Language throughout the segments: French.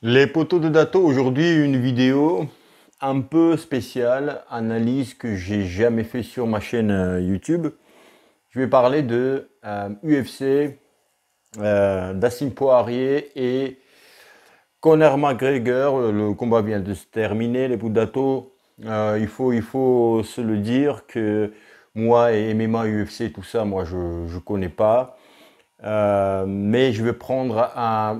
Les poteaux de Dato, aujourd'hui une vidéo un peu spéciale, analyse que j'ai jamais fait sur ma chaîne YouTube. Je vais parler de UFC, Dustin Poirier et Conor McGregor. Le combat vient de se terminer, les poteaux de Dato. Il faut se le dire que moi et MMA, UFC, tout ça, moi je connais pas. Mais je vais prendre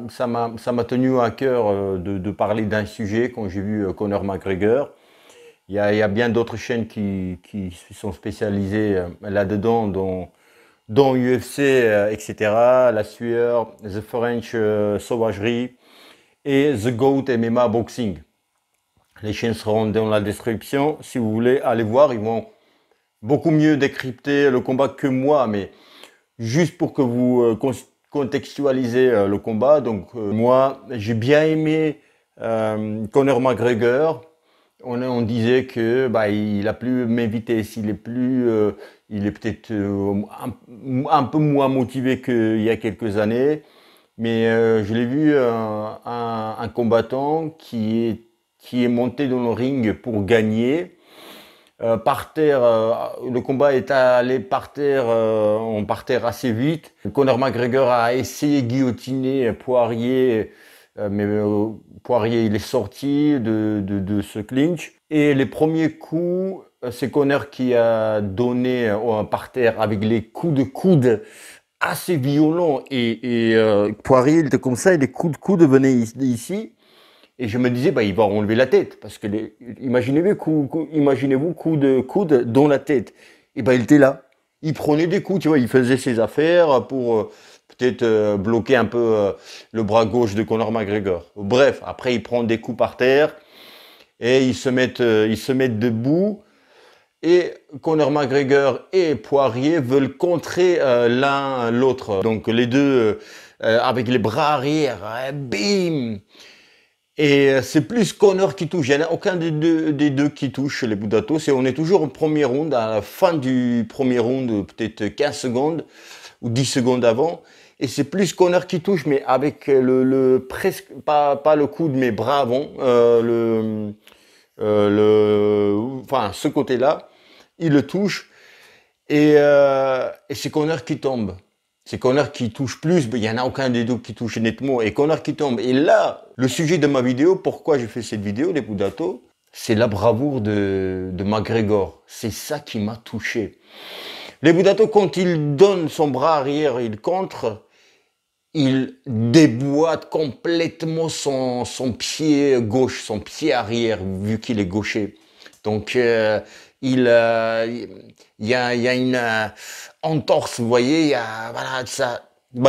ça m'a tenu à cœur de parler d'un sujet quand j'ai vu Conor McGregor. Il y a bien d'autres chaînes qui se sont spécialisées là-dedans, dont UFC, etc., La Sueur, The French Sauvagerie et The GOAT MMA Boxing. Les chaînes seront dans la description. Si vous voulez aller voir, ils vont beaucoup mieux décrypter le combat que moi, mais juste pour que vous contextualisez le combat. Donc moi, j'ai bien aimé Conor McGregor. On disait que il a plus mes vitesses, il est peut-être un peu moins motivé qu'il y a quelques années. Mais je l'ai vu un combattant qui est monté dans le ring pour gagner. Par terre, le combat est allé par terre, en par terre assez vite. Conor McGregor a essayé de guillotiner Poirier, mais Poirier il est sorti de ce clinch. Et les premiers coups, c'est Conor qui a donné par terre avec les coups de coude assez violents. Et Poirier il était comme ça, et les coups de coude venaient ici. Et je me disais, il va enlever la tête. Parce que imaginez-vous, coup de coude dans la tête. Et il était là. Il prenait des coups, tu vois, il faisait ses affaires pour peut-être bloquer un peu le bras gauche de Conor McGregor. Bref, après il prend des coups par terre et ils se mettent debout. Et Conor McGregor et Poirier veulent contrer l'un l'autre. Donc les deux avec les bras arrière, bim. Et c'est plus Conor qui touche. Il n'y en a aucun des deux qui touche les Budatos. Et on est toujours au premier round, à la fin du premier round, peut-être 15 secondes ou 10 secondes avant. Et c'est plus Conor qui touche, mais avec presque, pas le coude, mais bras avant, enfin, ce côté-là, il le touche. Et c'est Conor qui tombe. C'est Conor qui touche plus, mais il n'y en a aucun des deux qui touche nettement. Et Conor qui tombe. Et là, le sujet de ma vidéo, pourquoi j'ai fait cette vidéo, les Budato, c'est la bravoure de McGregor. C'est ça qui m'a touché. Les Budato, quand il donne son bras arrière, il contre, il déboîte complètement son pied gauche, son pied arrière, vu qu'il est gaucher. Donc, il y a une entorse, vous voyez, voilà, ça,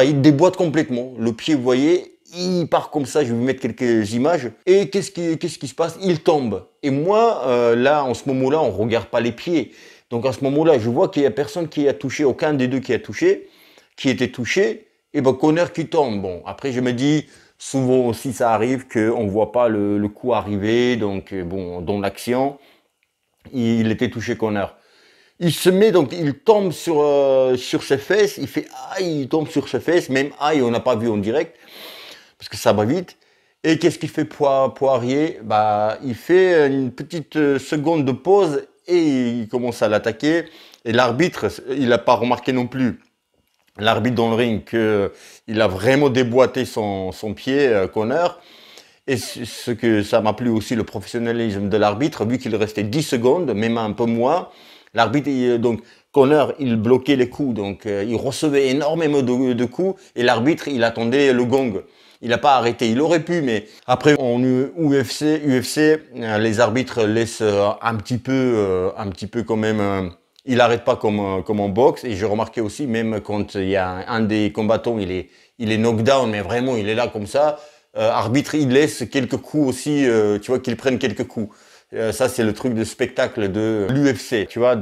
il déboîte complètement. Le pied, vous voyez, il part comme ça, je vais vous mettre quelques images. Et qu'est-ce qui se passe? Il tombe. Et moi, là, en ce moment-là, on regarde pas les pieds. Donc, à ce moment-là, je vois qu'il y a personne qui a touché, aucun des deux qui a touché, qui était touché. Et Conor qui tombe. Bon, après, je me dis, souvent aussi, ça arrive qu'on voit pas le coup arriver. Donc, bon, dans l'action, il était touché Conor. Il se met, donc il tombe sur ses fesses, il fait aïe, il tombe sur ses fesses, même aïe, on n'a pas vu en direct, parce que ça va vite. Et qu'est-ce qu'il fait Poirier? Il fait une petite seconde de pause et il commence à l'attaquer. Et l'arbitre, il n'a pas remarqué non plus, l'arbitre dans le ring, qu'il a vraiment déboîté son pied, Conor. Et ce que ça m'a plu aussi, le professionnalisme de l'arbitre, vu qu'il restait 10 secondes, même un peu moins. L'arbitre, donc, Conor, il bloquait les coups, donc il recevait énormément de coups, et l'arbitre, il attendait le gong. Il n'a pas arrêté. Il aurait pu, mais après, en UFC, les arbitres laissent un petit peu quand même. Il n'arrête pas comme en boxe. Et j'ai remarqué aussi, même quand il y a un des combattants, il est knockdown, mais vraiment, il est là comme ça. Arbitre, il laisse quelques coups aussi, tu vois, qu'ils prennent quelques coups. Ça, c'est le truc de spectacle de l'UFC. Tu vois,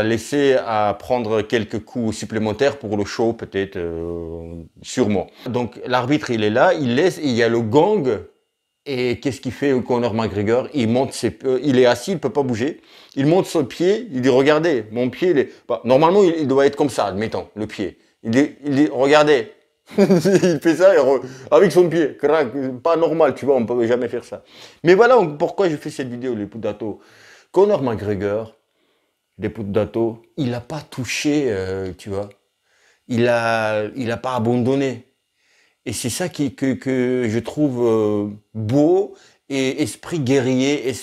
laisser à prendre quelques coups supplémentaires pour le show, peut-être, sûrement. Donc, l'arbitre, il est là, il laisse, il y a le gong. Et qu'est-ce qu'il fait Conor McGregor? Il est assis, il peut pas bouger. Il monte son pied, il dit, regardez, mon pied, normalement, il doit être comme ça, admettons, le pied. Il dit, regardez. Il fait ça avec son pied. Crac, pas normal, tu vois, on ne peut jamais faire ça. Mais voilà pourquoi je fais cette vidéo, les Pudato. Conor McGregor, les Pudato, il n'a pas touché, tu vois. Il a pas abandonné. Et c'est ça que je trouve beau et esprit guerrier,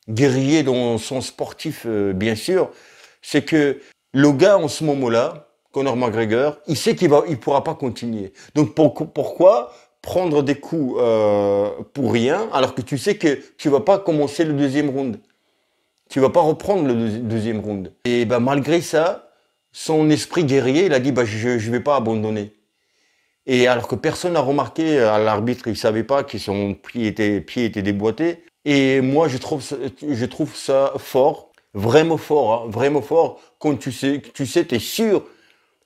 guerrier dans son sportif, bien sûr. C'est que le gars, en ce moment-là, Conor McGregor, il sait il pourra pas continuer. Donc pourquoi prendre des coups pour rien alors que tu sais que tu vas pas commencer le deuxième round? Tu vas pas reprendre le deuxième round. Et ben malgré ça, son esprit guerrier, il a dit bah je vais pas abandonner. Et alors que personne n'a remarqué, à l'arbitre, il savait pas que son pied était déboîté. Et moi, je trouve ça fort, vraiment fort, quand t'es sûr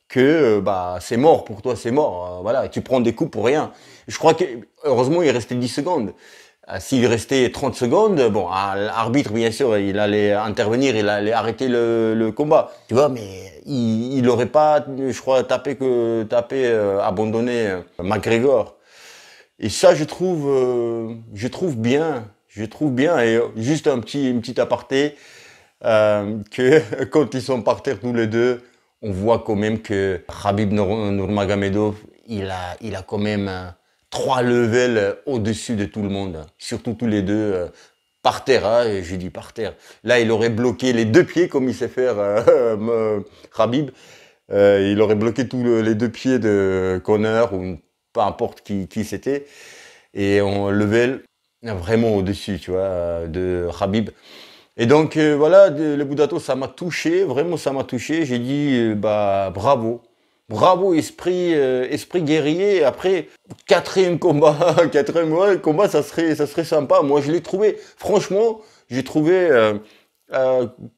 que bah c'est mort pour toi, c'est mort. Voilà, tu prends des coups pour rien. Je crois que heureusement il restait 10 secondes. S'il restait 30 secondes, bon, l'arbitre bien sûr, il allait intervenir, il allait arrêter le combat. Tu vois, mais il aurait pas, je crois, abandonné McGregor. Et ça, je trouve bien, Et juste une petite aparté, que quand ils sont par terre tous les deux, on voit quand même que Khabib Nurmagomedov, il a quand même 3 levels au-dessus de tout le monde. Surtout tous les deux par terre, hein, et je dis par terre. Là, il aurait bloqué les 2 pieds comme il sait faire Khabib. Il aurait bloqué les 2 pieds de Conor ou peu importe qui c'était. Et on level vraiment au-dessus, tu vois, de Khabib. Et donc voilà, le Budato, ça m'a touché, vraiment ça m'a touché. J'ai dit bah bravo, bravo esprit guerrier. Après quatrième combat, combat, ça serait sympa. Moi je l'ai trouvé, franchement, j'ai trouvé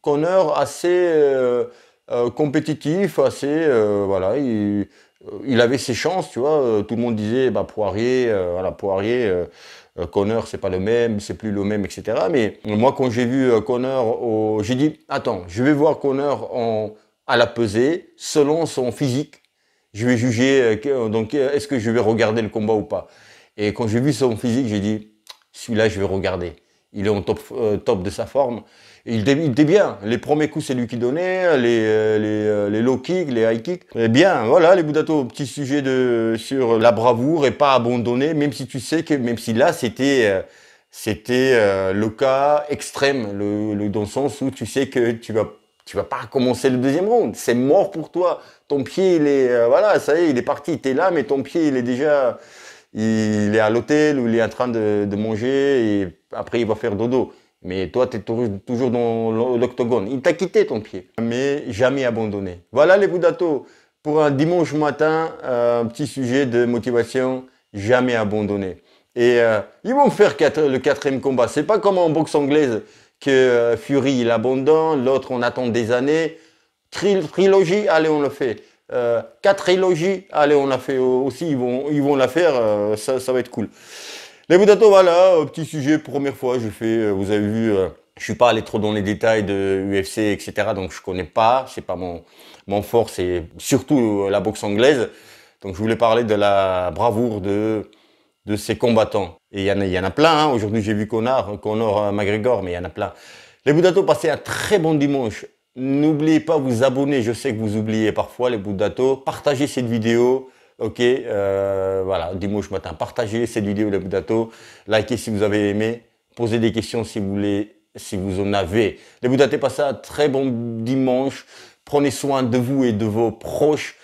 Conor assez compétitif, assez voilà, il avait ses chances, tu vois. Tout le monde disait bah Poirier, voilà Poirier. Conor, c'est pas le même, c'est plus le même, etc. Mais moi, quand j'ai vu Conor, j'ai dit, attends, je vais voir Conor à la pesée, selon son physique. Je vais juger, donc, est-ce que je vais regarder le combat ou pas? Et quand j'ai vu son physique, j'ai dit, celui-là, je vais regarder. Il est en top de sa forme. Et il était bien. Les premiers coups, c'est lui qui donnait. Les low kicks, les high kicks. Eh bien, voilà, les Budato, petit sujet sur la bravoure et pas abandonner, même si tu sais que, même si là, c'était le cas extrême, dans le sens où tu sais que tu vas pas commencer le deuxième round. C'est mort pour toi. Ton pied, il est, voilà, ça y est, il est parti. T'es là, mais ton pied, il est à l'hôtel ou il est en train de manger et après il va faire dodo. Mais toi, tu es toujours dans l'octogone. Il t'a quitté ton pied, mais jamais abandonné. Voilà les Budato. Pour un dimanche matin, un petit sujet de motivation, jamais abandonné. Et ils vont faire le quatrième combat. C'est pas comme en boxe anglaise que Fury il abandonne, l'autre on attend des années. Trilogie, allez on le fait. 4 trilogies, allez on l'a fait aussi, ils vont la faire, ça va être cool. Les Budato, voilà, petit sujet, première fois, je fais, vous avez vu, je suis pas allé trop dans les détails de UFC, etc. Donc je connais pas, c'est pas mon fort, c'est surtout la boxe anglaise. Donc je voulais parler de la bravoure de ces combattants. Et il y en a plein, hein. Aujourd'hui j'ai vu Conor McGregor, mais il y en a plein. Les Budato, passez un très bon dimanche. N'oubliez pas de vous abonner, je sais que vous oubliez parfois les Budato. Partagez cette vidéo. Ok, voilà, dimanche matin, partagez cette vidéo les Budato. Likez si vous avez aimé. Posez des questions si vous voulez, si vous en avez. Les Budato, passez un très bon dimanche. Prenez soin de vous et de vos proches.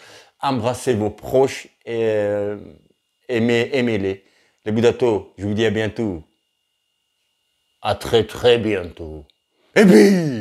Embrassez vos proches et aimez-les. Les Budato, je vous dis à bientôt. À très bientôt. Et puis